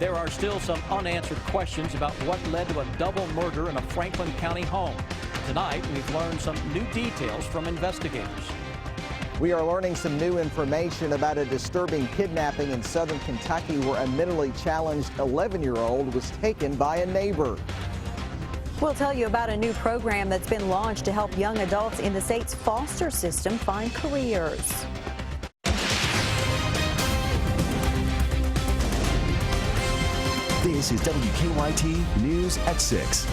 There are still some unanswered questions about what led to a double murder in a Franklin County home. Tonight, we've learned some new details from investigators. We are learning some new information about a disturbing kidnapping in southern Kentucky where a mentally challenged 11-year-old was taken by a neighbor. We'll tell you about a new program that's been launched to help young adults in the state's foster system find careers. This is WKYT News at 6.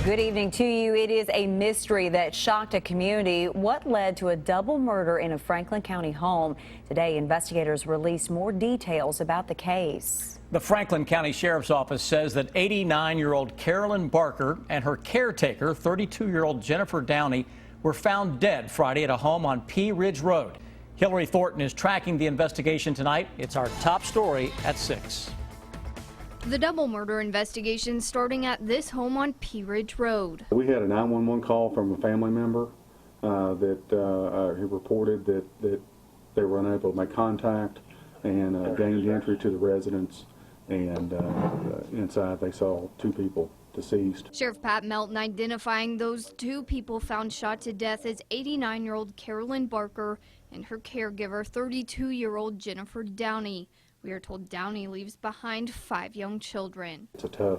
Good evening to you. It is a mystery that shocked a community. What led to a double murder in a Franklin County home? Today, investigators released more details about the case. The Franklin County Sheriff's Office says that 89-year-old Carolyn Barker and her caretaker, 32-year-old Jennifer Downey, were found dead Friday at a home on Pea Ridge Road. Hillary Thornton is tracking the investigation tonight. It's our top story at 6. The double murder investigation starting at this home on Pea Ridge Road. We had a 911 call from a family member who reported that they were unable to make contact and gained entry to the residence, and inside they saw 2 people deceased. Sheriff Pat Melton identifying those 2 people found shot to death as 89-year-old Carolyn Barker and her caregiver, 32-year-old Jennifer Downey. We are told Downey leaves behind 5 young children. It's a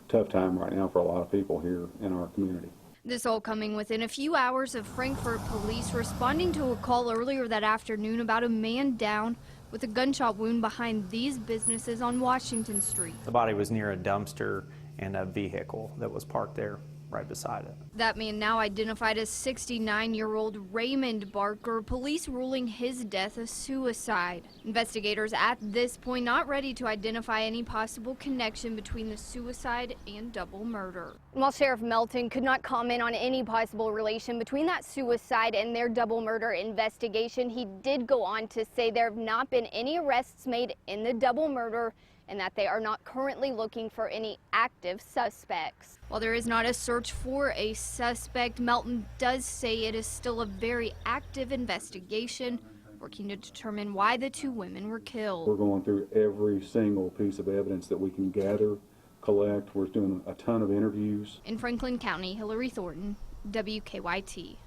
tough time right now for a lot of people here in our community. This all coming within a few hours of Frankfort police responding to a call earlier that afternoon about a man down with a gunshot wound behind these businesses on Washington Street. The body was near a dumpster and a vehicle that was parked there right beside it. That man now identified as 69-year-old Raymond Barker, police ruling his death a suicide. Investigators at this point not ready to identify any possible connection between the suicide and double murder. While Sheriff Melton could not comment on any possible relation between that suicide and their double murder investigation, he did go on to say there have not been any arrests made in the double murder and that they are not currently looking for any active suspects. While there is not a search for a suspect, Melton does say it is still a very active investigation, working to determine why the 2 women were killed. We're going through every single piece of evidence that we can gather, collect. We're doing a ton of interviews. In Franklin County, Hillary Thornton, WKYT.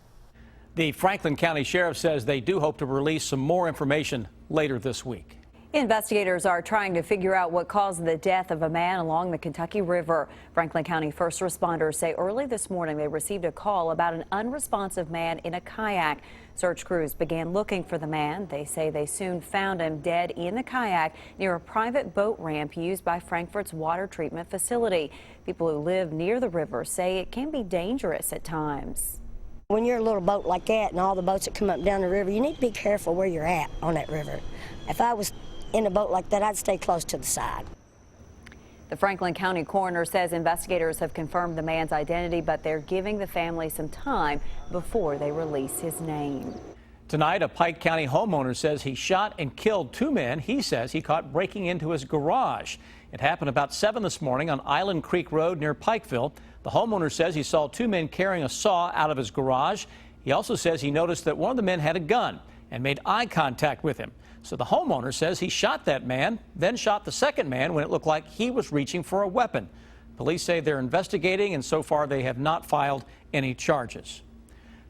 The Franklin County Sheriff says they do hope to release some more information later this week. Investigators are trying to figure out what caused the death of a man along the Kentucky River. Franklin County first responders say early this morning they received a call about an unresponsive man in a kayak. Search crews began looking for the man. They say they soon found him dead in the kayak near a private boat ramp used by Frankfort's water treatment facility. People who live near the river say it can be dangerous at times. When you're a little boat like that and all the boats that come up down the river, you need to be careful where you're at on that river. If I was in a boat like that, I'd stay close to the side. The Franklin County coroner says investigators have confirmed the man's identity, but they're giving the family some time before they release his name. Tonight, a Pike County homeowner says he shot and killed 2 men he says he caught breaking into his garage. It happened about 7 this morning on Island Creek Road near Pikeville. The homeowner says he saw 2 men carrying a saw out of his garage. He also says he noticed that one of the men had a gun and made eye contact with him. So the homeowner says he shot that man, then shot the second man when it looked like he was reaching for a weapon. Police say they're investigating, and so far they have not filed any charges.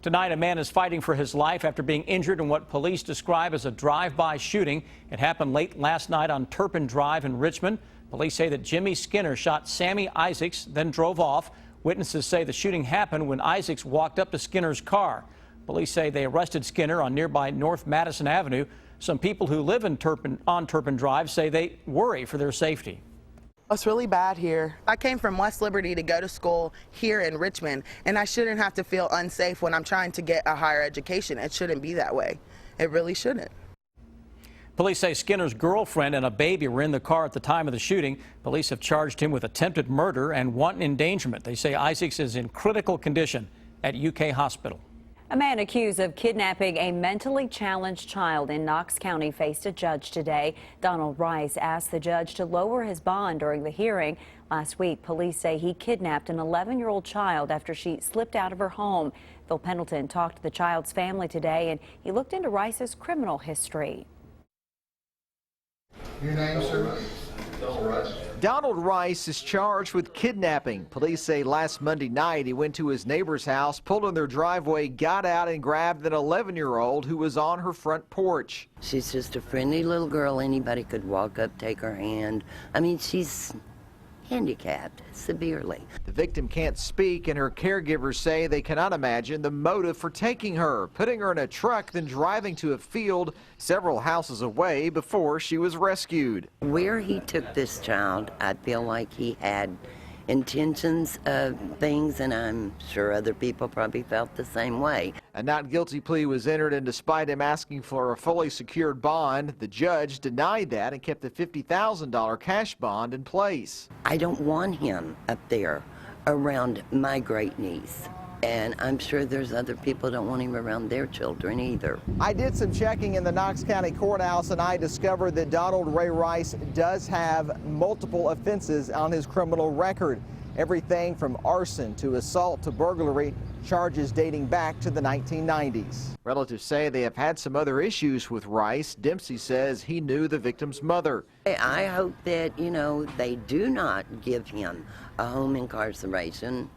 Tonight, a man is fighting for his life after being injured in what police describe as a drive-by shooting. It happened late last night on Turpin Drive in Richmond. Police say that Jimmy Skinner shot Sammy Isaacs, then drove off. Witnesses say the shooting happened when Isaacs walked up to Skinner's car. Police say they arrested Skinner on nearby North Madison Avenue. Some people who live on Turpin Drive say they worry for their safety. It's really bad here. I came from West Liberty to go to school here in Richmond, and I shouldn't have to feel unsafe when I'm trying to get a higher education. It shouldn't be that way. It really shouldn't. Police say Skinner's girlfriend and a baby were in the car at the time of the shooting. Police have charged him with attempted murder and wanton endangerment. They say Isaacs is in critical condition at UK Hospital. A man accused of kidnapping a mentally challenged child in Knox County faced a judge today. Donald Rice asked the judge to lower his bond during the hearing. Last week, police say he kidnapped an 11-year-old child after she slipped out of her home. Phil Pendleton talked to the child's family today, and he looked into Rice's criminal history. Your name, sir? Donald Rice is charged with kidnapping. Police say last Monday night he went to his neighbor's house, pulled in their driveway, got out and grabbed an 11-year-old who was on her front porch. She's just a friendly little girl. Anybody could walk up, take her hand. I mean, she's handicapped severely. The victim can't speak, and her caregivers say they cannot imagine the motive for taking her, putting her in a truck, then driving to a field several houses away before she was rescued. Where he took this child, I feel like he had intentions of things, and I'm sure other people probably felt the same way. A not guilty plea was entered, and despite him asking for a fully secured bond, the judge denied that and kept the $50,000 cash bond in place. I don't want him up there around my great niece. And I'm sure there's other people that don't want him around their children either. I did some checking in the Knox County Courthouse, and I discovered that Donald Ray Rice does have multiple offenses on his criminal record. Everything from arson to assault to burglary, charges dating back to the 1990s. Relatives say they have had some other issues with Rice. Dempsey says he knew the victim's mother. I hope that, they do not give him a home incarceration.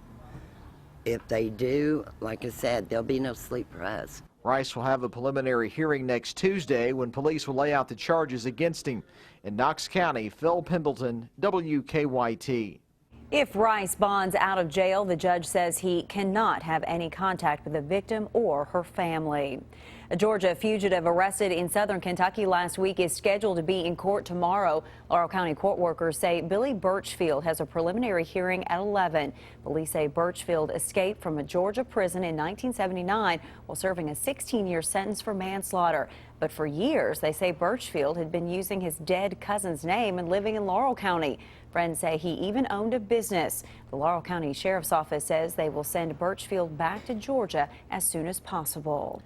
If they do, like I said, there'll be no sleep for us. Rice will have a preliminary hearing next Tuesday when police will lay out the charges against him. In Knox County, Phil Pendleton, WKYT. If Rice bonds out of jail, the judge says he cannot have any contact with the victim or her family. A Georgia fugitive arrested in southern Kentucky last week is scheduled to be in court tomorrow. Laurel County court workers say Billy Birchfield has a preliminary hearing at 11. Police say Birchfield escaped from a Georgia prison in 1979 while serving a 16-year sentence for manslaughter. But for years, they say Birchfield had been using his dead cousin's name and living in Laurel County. Friends say he even owned a business. The Laurel County Sheriff's Office says they will send Birchfield back to Georgia as soon as possible.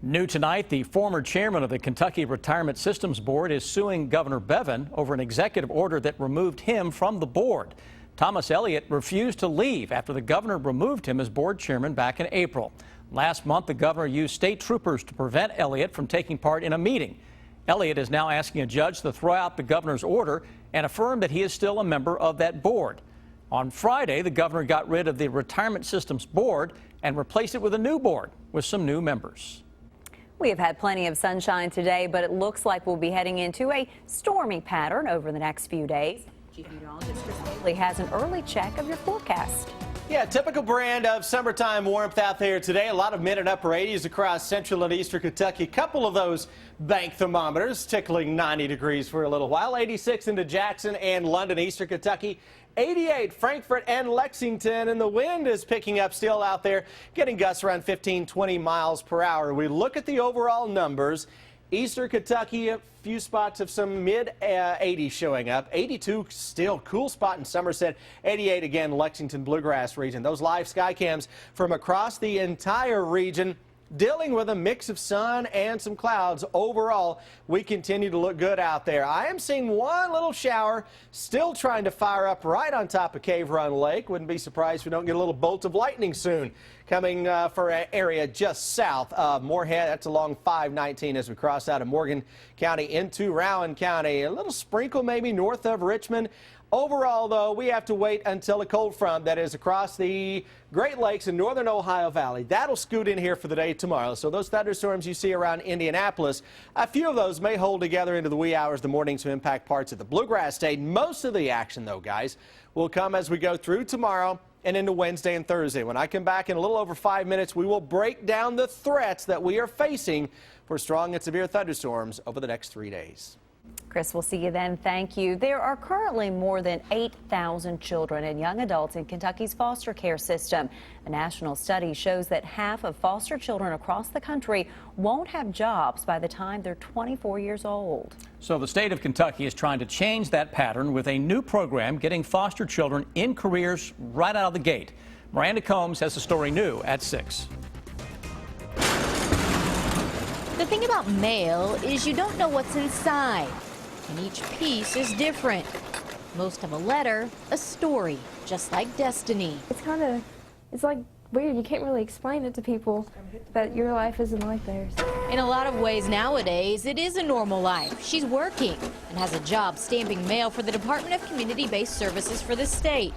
New tonight, the former chairman of the Kentucky Retirement Systems Board is suing Governor Bevin over an executive order that removed him from the board. Thomas Elliott refused to leave after the governor removed him as board chairman back in April. Last month, the governor used state troopers to prevent Elliott from taking part in a meeting. Elliott is now asking a judge to throw out the governor's order and affirm that he is still a member of that board. On Friday, the governor got rid of the Retirement Systems Board and replaced it with a new board with some new members. We have had plenty of sunshine today, but it looks like we'll be heading into a stormy pattern over the next few days. Chief Meteorologist Chris Bailey has an early check of your forecast. Yeah, typical brand of summertime warmth out there today. A lot of mid and upper 80s across central and eastern Kentucky. A couple of those bank thermometers tickling 90 degrees for a little while. 86 into Jackson and London, eastern Kentucky. 88 Frankfort and Lexington, and the wind is picking up still out there, getting gusts around 15-20 miles per hour. We look at the overall numbers. Eastern Kentucky, a few spots of some mid-80s showing up. 82 still cool spot in Somerset. 88 again Lexington Bluegrass region. Those live sky cams from across the entire region dealing with a mix of sun and some clouds. Overall, we continue to look good out there. I am seeing one little shower still trying to fire up right on top of Cave Run Lake. Wouldn't be surprised if we don't get a little bolt of lightning soon coming for an area just south of Moorhead. That's along 519 as we cross out of Morgan County into Rowan County. A little sprinkle maybe north of Richmond. Overall, though, we have to wait until a cold front that is across the Great Lakes in northern Ohio Valley. That'll scoot in here for the day tomorrow. So those thunderstorms you see around Indianapolis, a few of those may hold together into the wee hours of the morning to impact parts of the Bluegrass State. Most of the action, though, guys, will come as we go through tomorrow and into Wednesday and Thursday. When I come back in a little over 5 minutes, we will break down the threats that we are facing for strong and severe thunderstorms over the next 3 days. Chris, we'll see you then. Thank you. There are currently more than 8,000 children and young adults in Kentucky's foster care system. A national study shows that half of foster children across the country won't have jobs by the time they're 24 years old. So the state of Kentucky is trying to change that pattern with a new program getting foster children in careers right out of the gate. Miranda Combs has the story new at 6. The thing about mail is you don't know what's inside, and each piece is different. Most of a letter, a story, just like destiny. It's like weird. You can't really explain it to people that your life isn't like theirs. In a lot of ways nowadays, it is a normal life. She's working and has a job stamping mail for the Department of Community-Based Services for the state.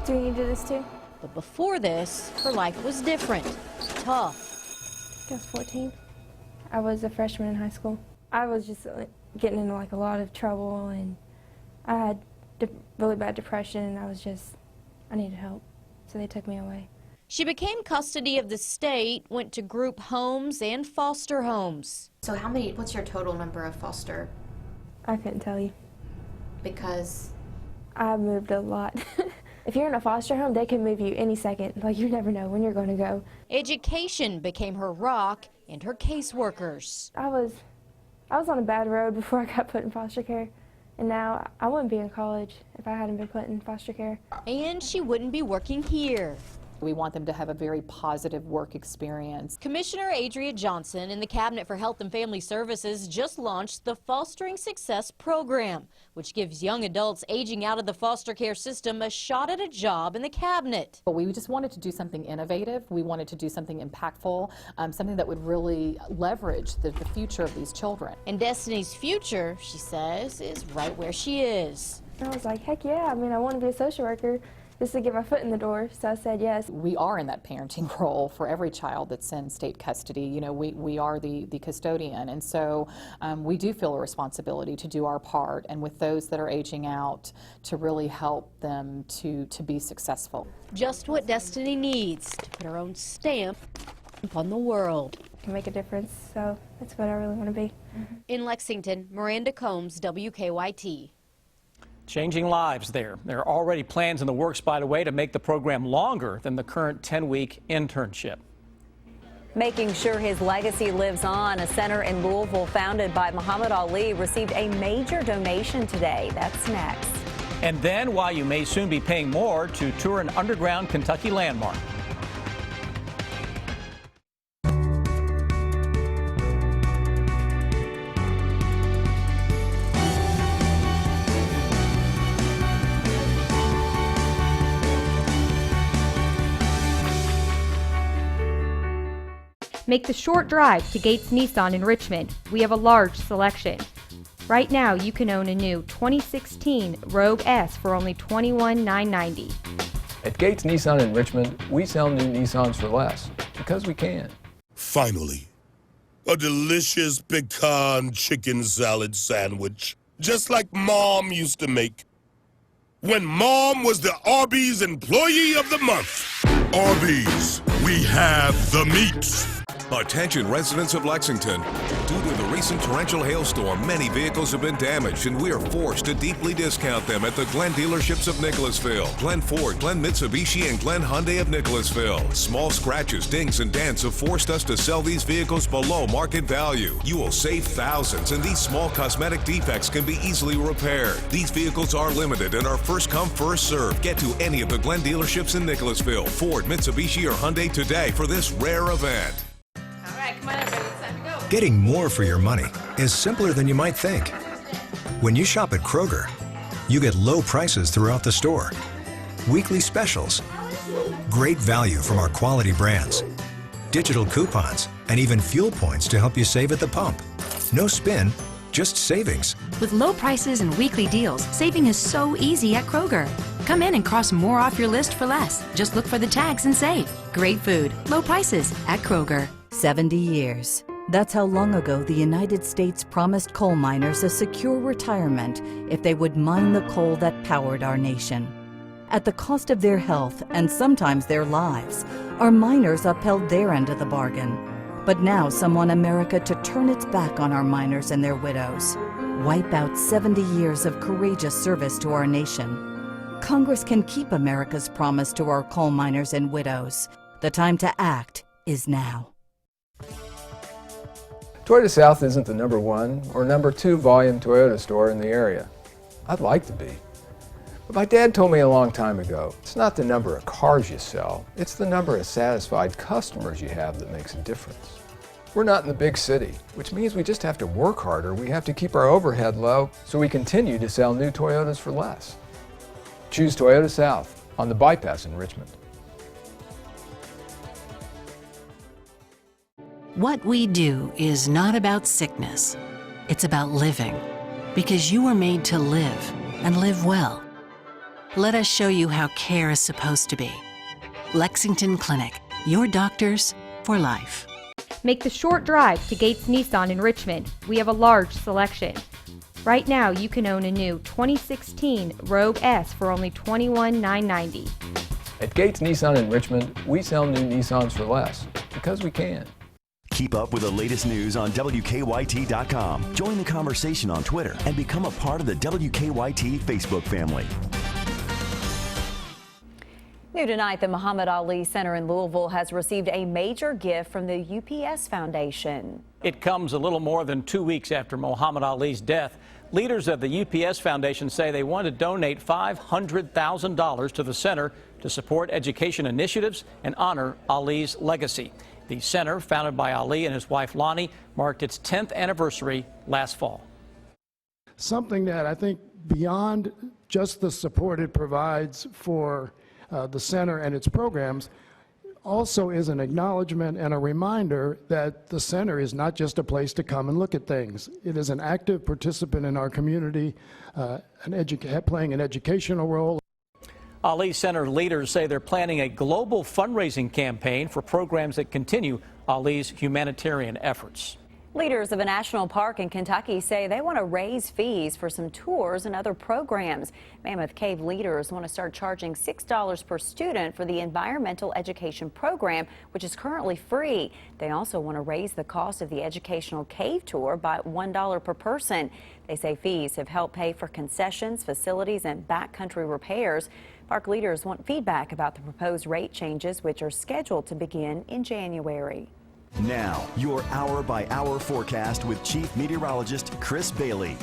Do you do this too? But before this, her life was different, tough. I was 14. I was a freshman in high school. I was just getting into like a lot of trouble, and I had really bad depression, and I needed help, so they took me away. She became custody of the state, went to group homes and foster homes. So what's your total number of foster? I couldn't tell you. Because? I moved a lot. If you're in a foster home, they can move you any second. Like, you never know when you're going to go. Education became her rock and her caseworkers. I was on a bad road before I got put in foster care. And now I wouldn't be in college if I hadn't been put in foster care. And she wouldn't be working here. We want them to have a very positive work experience. Commissioner Adria Johnson and the Cabinet for Health and Family Services just launched the Fostering Success Program, which gives young adults aging out of the foster care system a shot at a job in the Cabinet. But we just wanted to do something innovative. We wanted to do something impactful, something that would really leverage the future of these children. And Destiny's future, she says, is right where she is. I was like, heck yeah, I mean, I want to be a social worker, just to get my foot in the door, so I said yes. We are in that parenting role for every child that's in state custody. You know, we are the custodian, and so we do feel a responsibility to do our part, and with those that are aging out, to really help them to be successful. Just what Destiny needs to put her own stamp on the world. Can make a difference, so that's what I really want to be. In Lexington, Miranda Combs, WKYT. Changing lives there. There are already plans in the works, by the way, to make the program longer than the current 10-week internship. Making sure his legacy lives on, a center in Louisville founded by Muhammad Ali received a major donation today. That's next. And then, why you may soon be paying more to tour an underground Kentucky landmark. Make the short drive to Gates Nissan in Richmond. We have a large selection. Right now, you can own a new 2016 Rogue S for only $21,990. At Gates Nissan in Richmond, we sell new Nissans for less, because we can. Finally, a delicious pecan chicken salad sandwich, just like Mom used to make. When Mom was the Arby's Employee of the Month. Arby's, we have the meats. Attention residents of Lexington. Due to the recent torrential hailstorm, many vehicles have been damaged, and we are forced to deeply discount them at the Glenn dealerships of Nicholasville. Glenn Ford, Glenn Mitsubishi, and Glenn Hyundai of Nicholasville. Small scratches, dings, and dents have forced us to sell these vehicles below market value. You will save thousands, and these small cosmetic defects can be easily repaired. These vehicles are limited and are first come, first served. Get to any of the Glenn dealerships in Nicholasville, Ford, Mitsubishi, or Hyundai today for this rare event. Getting more for your money is simpler than you might think. When you shop at Kroger, you get low prices throughout the store, weekly specials, great value from our quality brands, digital coupons, and even fuel points to help you save at the pump. No spin, just savings. With low prices and weekly deals, saving is so easy at Kroger. Come in and cross more off your list for less. Just look for the tags and save. Great food, low prices at Kroger. 70 years. That's how long ago the United States promised coal miners a secure retirement if they would mine the coal that powered our nation. At the cost of their health and sometimes their lives, our miners upheld their end of the bargain. But now some want America to turn its back on our miners and their widows, wipe out 70 years of courageous service to our nation. Congress can keep America's promise to our coal miners and widows. The time to act is now. Toyota South isn't the #1 or #2 volume Toyota store in the area. I'd like to be. But my dad told me a long time ago, it's not the number of cars you sell, it's the number of satisfied customers you have that makes a difference. We're not in the big city, which means we just have to work harder. We have to keep our overhead low so we continue to sell new Toyotas for less. Choose Toyota South on the bypass in Richmond. What we do is not about sickness. It's about living. Because you were made to live and live well. Let us show you how care is supposed to be. Lexington Clinic, your doctors for life. Make the short drive to Gates Nissan in Richmond. We have a large selection. Right now, you can own a new 2016 Rogue S for only $21,990. At Gates Nissan in Richmond, we sell new Nissans for less, because we can. Keep up with the latest news on WKYT.com. Join the conversation on Twitter and become a part of the WKYT Facebook family. New tonight, the Muhammad Ali Center in Louisville has received a major gift from the UPS Foundation. It comes a little more than 2 weeks after Muhammad Ali's death. Leaders of the UPS Foundation say they want to donate $500,000 to the center to support education initiatives and honor Ali's legacy. The center, founded by Ali and his wife Lonnie, marked its 10th anniversary last fall. Something that I think beyond just the support it provides for the center and its programs also is an acknowledgement and a reminder that the center is not just a place to come and look at things. It is an active participant in our community, playing an educational role. Ali Center leaders say they're planning a global fundraising campaign for programs that continue Ali's humanitarian efforts. Leaders of a national park in Kentucky say they want to raise fees for some tours and other programs. Mammoth Cave leaders want to start charging $6 per student for the environmental education program, which is currently free. They also want to raise the cost of the educational cave tour by $1 per person. They say fees have helped pay for concessions, facilities, and backcountry repairs. Park leaders want feedback about the proposed rate changes, which are scheduled to begin in January. Now, your hour-by-hour forecast with Chief Meteorologist Chris Bailey.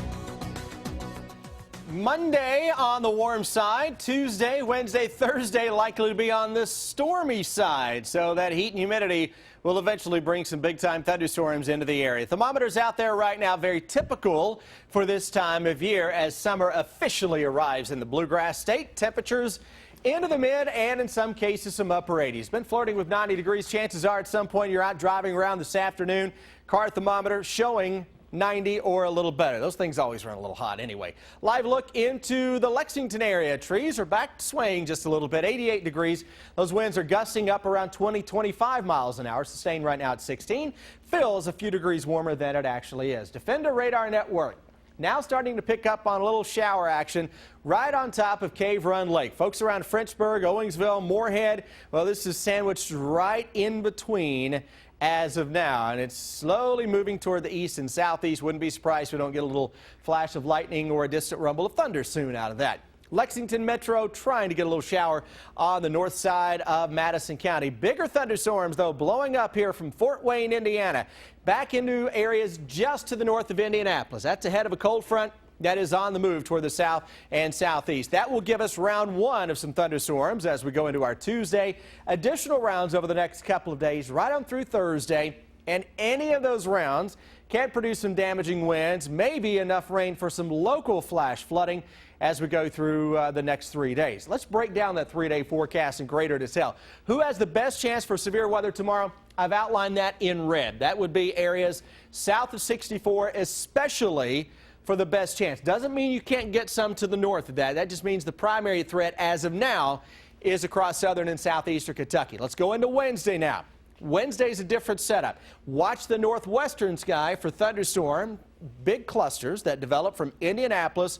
Monday on the warm side, Tuesday, Wednesday, Thursday likely to be on the stormy side. So that heat and humidity will eventually bring some big-time thunderstorms into the area. Thermometers out there right now, very typical for this time of year as summer officially arrives in the Bluegrass State. Temperatures into the mid and in some cases some upper 80s. Been flirting with 90 degrees. Chances are at some point you're out driving around this afternoon. Car thermometer showing 90 or a little better. Those things always run a little hot anyway. Live look into the Lexington area. Trees are back swaying just a little bit. 88 degrees. Those winds are gusting up around 20-25 miles an hour. Sustained right now at 16. Feels a few degrees warmer than it actually is. Defender radar network now starting to pick up on a little shower action right on top of Cave Run Lake. Folks around Frenchburg, Owingsville, Moorhead, well, this is sandwiched right in between as of now, and it's slowly moving toward the east and southeast. Wouldn't be surprised if we don't get a little flash of lightning or a distant rumble of thunder soon out of that. Lexington Metro trying to get a little shower on the north side of Madison County. Bigger thunderstorms, though, blowing up here from Fort Wayne, Indiana, back into areas just to the north of Indianapolis. That's ahead of a cold front that is on the move toward the south and southeast. That will give us round one of some thunderstorms as we go into our Tuesday. Additional rounds over the next couple of days, right on through Thursday. And any of those rounds can produce some damaging winds, maybe enough rain for some local flash flooding as we go through the next 3 days. Let's break down that 3-day forecast in greater detail. Who has the best chance for severe weather tomorrow? I've outlined that in red. That would be areas south of 64, especially for the best chance. Doesn't mean you can't get some to the north of that. That just means the primary threat as of now is across southern and southeastern Kentucky. Let's go into Wednesday now. Wednesday's a different setup. Watch the northwestern sky for thunderstorm, big clusters that develop from Indianapolis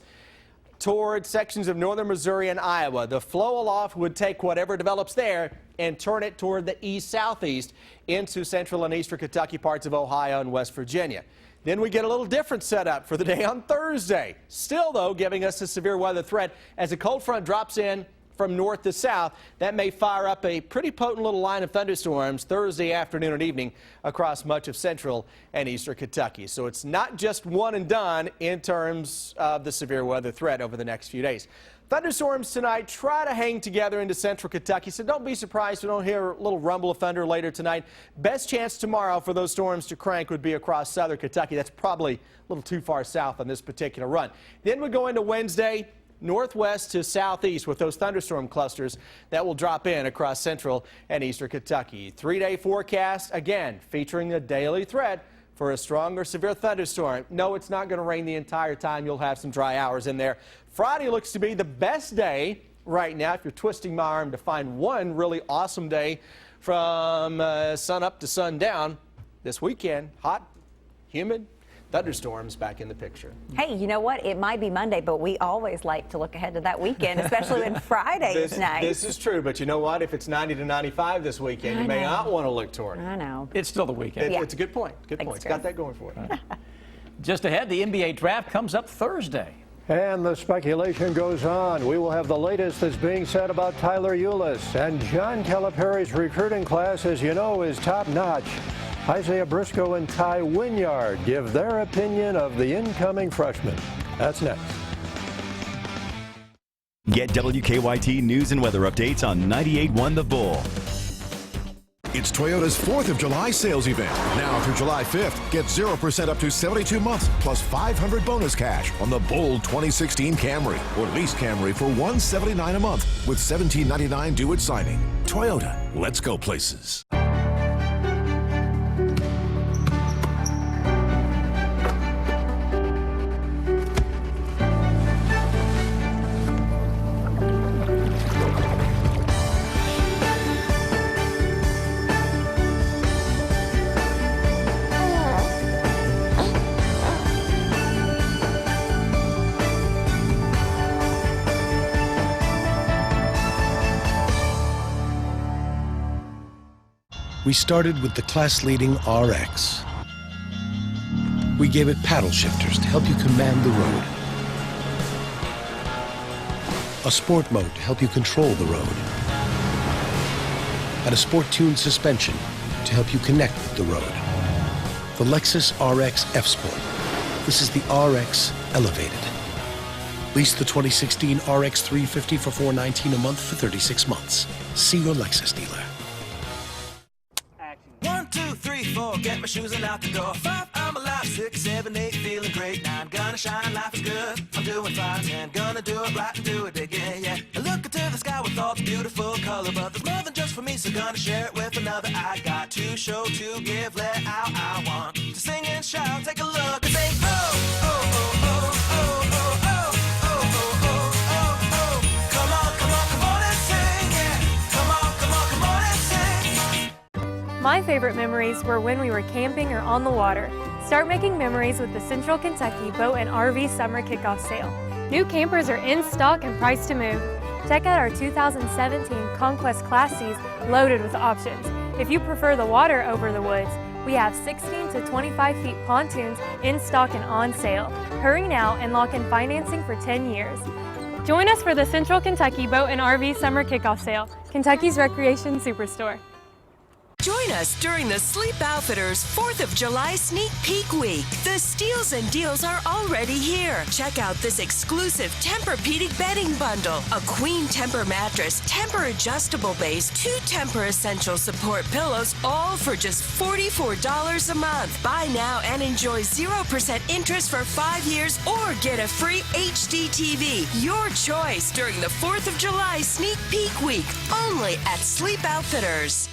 toward sections of northern Missouri and Iowa. The flow aloft would take whatever develops there and turn it toward the east-southeast into central and eastern Kentucky, parts of Ohio and West Virginia. Then we get a little different setup for the day on Thursday. Still, though, giving us a severe weather threat as a cold front drops in from north to south. That may fire up a pretty potent little line of thunderstorms Thursday afternoon and evening across much of central and eastern Kentucky. So it's not just one and done in terms of the severe weather threat over the next few days. Thunderstorms tonight try to hang together into central Kentucky, so don't be surprised if we don't hear a little rumble of thunder later tonight. Best chance tomorrow for those storms to crank would be across southern Kentucky. That's probably a little too far south on this particular run. Then we go into Wednesday. northwest to southeast with those thunderstorm clusters that will drop in across central and eastern Kentucky. 3-day forecast, again, featuring a daily threat for a strong or severe thunderstorm. No, it's not going to rain the entire time. You'll have some dry hours in there. Friday looks to be the best day right now, if you're twisting my arm to find one really awesome day from sun up to sundown. This weekend, hot, humid, thunderstorms back in the picture. Hey, you know what? It might be Monday, but we always like to look ahead to that weekend, especially when Friday is nice. This is true, but you know what? If it's 90 to 95 this weekend, you may not want to look toward it. I know. It's still the weekend. It's a good point. Good point. It's got that going for it. Just ahead, the NBA draft comes up Thursday. And the speculation goes on. We will have the latest that's being said about Tyler Ulis. And John Calipari's recruiting class, as you know, is top-notch. Isaiah Briscoe and Ty Winyard give their opinion of the incoming freshman. That's next. Get WKYT news and weather updates on 98.1 The Bull. It's Toyota's 4th of July sales event. Now through July 5th, get 0% up to 72 months plus $500 bonus cash on the bold 2016 Camry or lease Camry for $179 a month with $17.99 due at signing. Toyota, let's go places. We started with the class-leading RX. We gave it paddle shifters to help you command the road. A sport mode to help you control the road. And a sport-tuned suspension to help you connect with the road. The Lexus RX F-Sport. This is the RX Elevated. Lease the 2016 RX 350 for $419 a month for 36 months. See your Lexus dealer. 1, 2, 3, 4, get my shoes and out the door. 5, I'm alive. 6, 7, 8, feeling great. 9, gonna shine, life is good. I'm doing fine. 10, gonna do it right and do it again, yeah. I look into the sky with all the beautiful color, but there's more than just for me, so gonna share it with another. I got to show, to give, let out. I want to sing and shout. Take a look and say, oh, oh, oh, oh, oh, oh, oh, oh, oh, oh, oh. Come on, come on, come on and sing, yeah. Come on, come on, come on and sing. My favorite memories were when we were camping or on the water. Start making memories with the Central Kentucky Boat and RV Summer Kickoff Sale. New campers are in stock and priced to move. Check out our 2017 Conquest Class Cs loaded with options. If you prefer the water over the woods, we have 16 to 25 feet pontoons in stock and on sale. Hurry now and lock in financing for 10 years. Join us for the Central Kentucky Boat and RV Summer Kickoff Sale, Kentucky's Recreation Superstore. Join us during the Sleep Outfitters 4th of July Sneak Peek Week. The steals and deals are already here. Check out this exclusive Tempur-Pedic bedding bundle. A queen Tempur mattress, Tempur adjustable base, 2 Tempur essential support pillows, all for just $44 a month. Buy now and enjoy 0% interest for 5 years or get a free HD TV. Your choice during the 4th of July Sneak Peek Week. Only at Sleep Outfitters.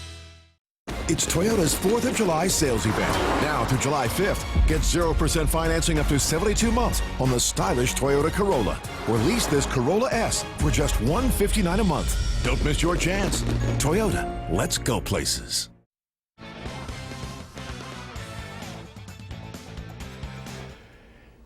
It's Toyota's 4th of July sales event. Now through July 5th, get 0% financing up to 72 months on the stylish Toyota Corolla. Or lease this Corolla S for just $159 a month. Don't miss your chance. Toyota, let's go places.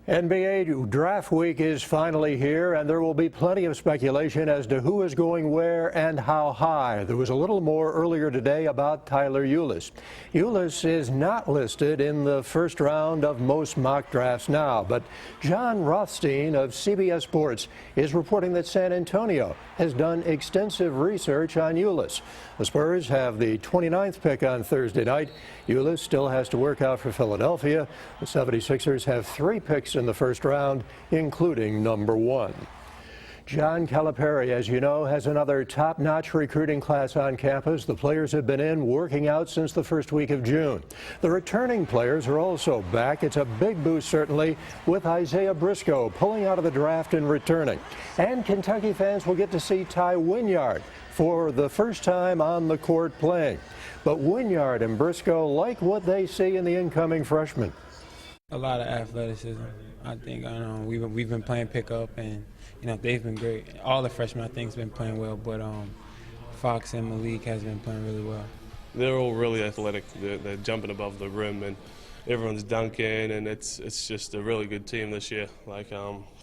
NBA draft week is finally here, and there will be plenty of speculation as to who is going where and how high. There was a little more earlier today about Tyler Ulis. Ulis is not listed in the first round of most mock drafts now, but John Rothstein of CBS Sports is reporting that San Antonio has done extensive research on Ulis. The Spurs have the 29th pick on Thursday night. Ulis still has to work out for Philadelphia. The 76ers have 3 picks in the first round, including number 1. John Calipari, as you know, has another top-notch recruiting class on campus. The players have been in working out since the first week of June. The returning players are also back. It's a big boost, certainly, with Isaiah Briscoe pulling out of the draft and returning. And Kentucky fans will get to see Ty Wynyard for the first time on the court playing. But Wynyard and Briscoe like what they see in the incoming freshman. A lot of athleticism. I think we've been playing pickup, and they've been great. All the freshmen I think have been playing well, but Fox and Malik has been playing really well. They're all really athletic. They're jumping above the rim, and everyone's dunking, and it's just a really good team this year. Like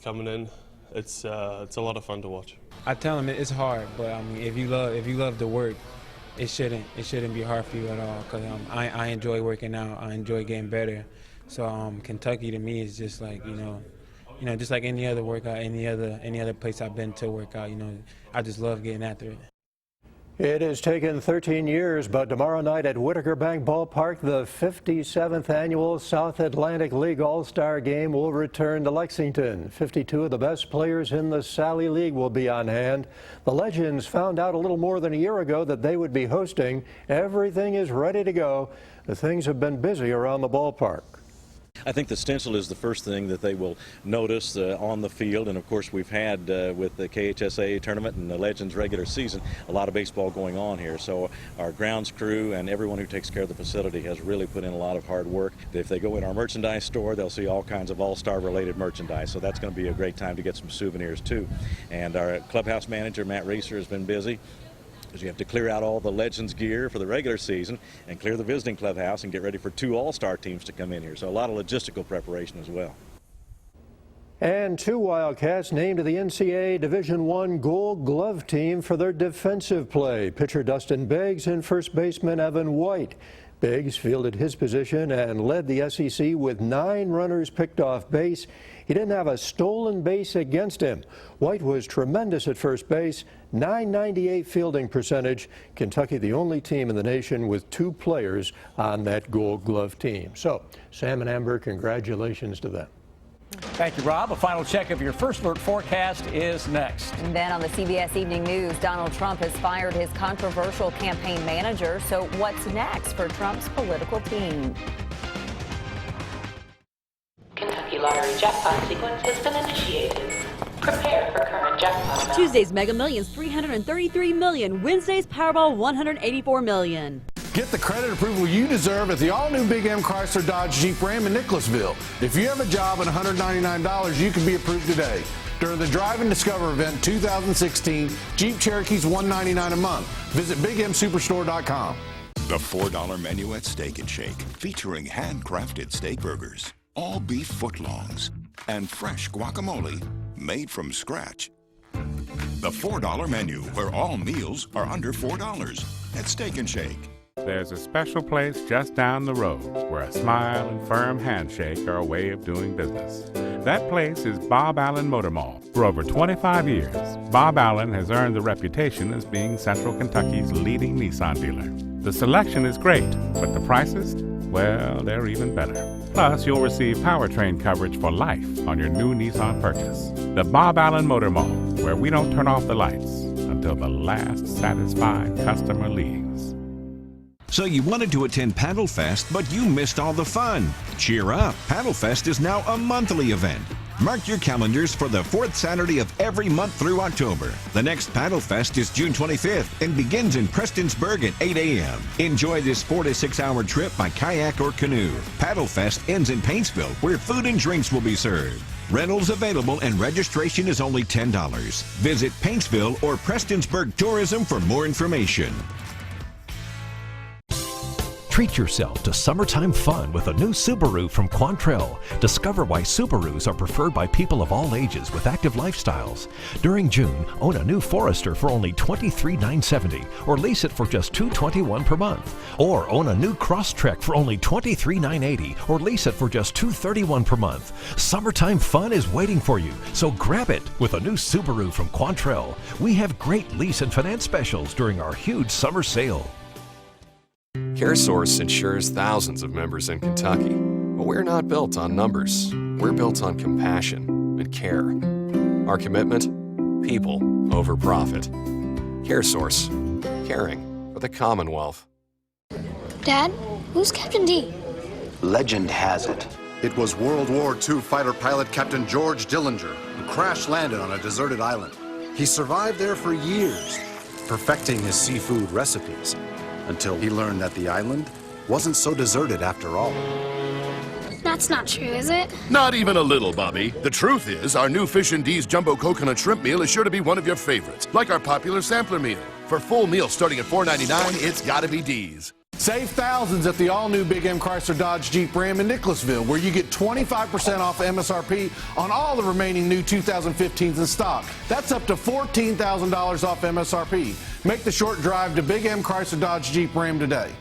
coming in, it's a lot of fun to watch. I tell them it's hard, but I mean, if you love the work, it shouldn't be hard for you at all. Because I enjoy working out. I enjoy getting better. So Kentucky to me is just like just like any other workout, any other place I've been to work out. I just love getting after it. It has taken 13 years, but tomorrow night at Whitaker Bank Ballpark, the 57th annual South Atlantic League All-Star Game will return to Lexington. 52 of the best players in the Sally League will be on hand. The Legends found out a little more than a year ago that they would be hosting. Everything is ready to go. The things have been busy around the ballpark. I think the stencil is the first thing that they will notice on the field, and of course we've had with the KHSA tournament and the Legends regular season a lot of baseball going on here, so our grounds crew and everyone who takes care of the facility has really put in a lot of hard work. If they go in our merchandise store, they'll see all kinds of all-star related merchandise, so that's going to be a great time to get some souvenirs too. And our clubhouse manager Matt Reeser has been busy, because you have to clear out all the Legends gear for the regular season and clear the visiting clubhouse and get ready for 2 all-star teams to come in here. So a lot of logistical preparation as well. And 2 Wildcats named to the NCAA Division I Gold Glove team for their defensive play. Pitcher Dustin Biggs and first baseman Evan White. Biggs fielded his position and led the SEC with 9 runners picked off base. He didn't have a stolen base against him. White was tremendous at first base, .998 fielding percentage. Kentucky the only team in the nation with 2 players on that Gold Glove team. So, Sam and Amber, congratulations to them. Thank you, Rob. A final check of your First Alert forecast is next. And then on the CBS Evening News, Donald Trump has fired his controversial campaign manager. So what's next for Trump's political team? Kentucky Lottery jackpot sequence has been initiated. Prepare for current jackpot. Tuesday's Mega Millions, $333 million. Wednesday's Powerball, $184 million. Get the credit approval you deserve at the all-new Big M Chrysler Dodge Jeep Ram in Nicholasville. If you have a job and $199, you can be approved today. During the Drive and Discover event 2016, Jeep Cherokee's $199 a month. Visit BigMSuperstore.com. The $4 menu at Steak and Shake, featuring handcrafted steak burgers, all beef footlongs, and fresh guacamole made from scratch. The $4 menu, where all meals are under $4 at Steak and Shake. There's a special place just down the road where a smile and firm handshake are a way of doing business. That place is Bob Allen Motor Mall. For over 25 years, Bob Allen has earned the reputation as being Central Kentucky's leading Nissan dealer. The selection is great, but the prices, well, they're even better. Plus, you'll receive powertrain coverage for life on your new Nissan purchase. The Bob Allen Motor Mall, where we don't turn off the lights until the last satisfied customer leaves. So you wanted to attend Paddle Fest, but you missed all the fun. Cheer up, Paddle Fest is now a monthly event. Mark your calendars for the 4th Saturday of every month through October. The next Paddle Fest is June 25th and begins in Prestonsburg at 8 a.m. Enjoy this 4 to 6 hour trip by kayak or canoe. Paddle Fest ends in Paintsville, where food and drinks will be served. Rentals available and registration is only $10. Visit Paintsville or Prestonsburg Tourism for more information. Treat yourself to summertime fun with a new Subaru from Quantrill. Discover why Subarus are preferred by people of all ages with active lifestyles. During June, own a new Forester for only $23,970 or lease it for just $221 per month. Or own a new Crosstrek for only $23,980 or lease it for just $231 per month. Summertime fun is waiting for you, so grab it with a new Subaru from Quantrill. We have great lease and finance specials during our huge summer sale. CareSource insures thousands of members in Kentucky, but we're not built on numbers. We're built on compassion and care. Our commitment? People over profit. CareSource. Caring for the Commonwealth. Dad, who's Captain D? Legend has it. It was World War II fighter pilot Captain George Dillinger who crash-landed on a deserted island. He survived there for years, perfecting his seafood recipes, until he learned that the island wasn't so deserted after all. That's not true, is it? Not even a little, Bobby. The truth is, our new Fish and D's Jumbo Coconut Shrimp Meal is sure to be one of your favorites, like our popular sampler meal. For full meals starting at $4.99, it's gotta be D's. Save thousands at the all-new Big M Chrysler Dodge Jeep Ram in Nicholasville, where you get 25% off MSRP on all the remaining new 2015s in stock. That's up to $14,000 off MSRP. Make the short drive to Big M Chrysler Dodge Jeep Ram today.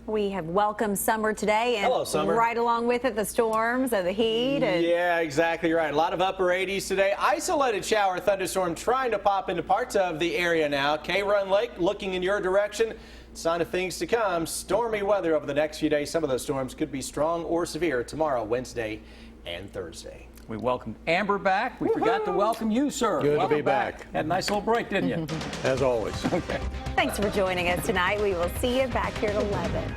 We have welcomed summer today, and hello, summer. Right along with it, the storms and the heat. And yeah, exactly right. A lot of upper 80s today. Isolated shower thunderstorm trying to pop into parts of the area now. K-Run Lake looking in your direction. Sign of things to come. Stormy weather over the next few days. Some of those storms could be strong or severe tomorrow, Wednesday, and Thursday. We welcomed Amber back. We forgot to welcome you, sir. Good Welcome to be back. Had a nice little break, didn't you? As always. Okay. Thanks for joining us tonight. We will see you back here at 11.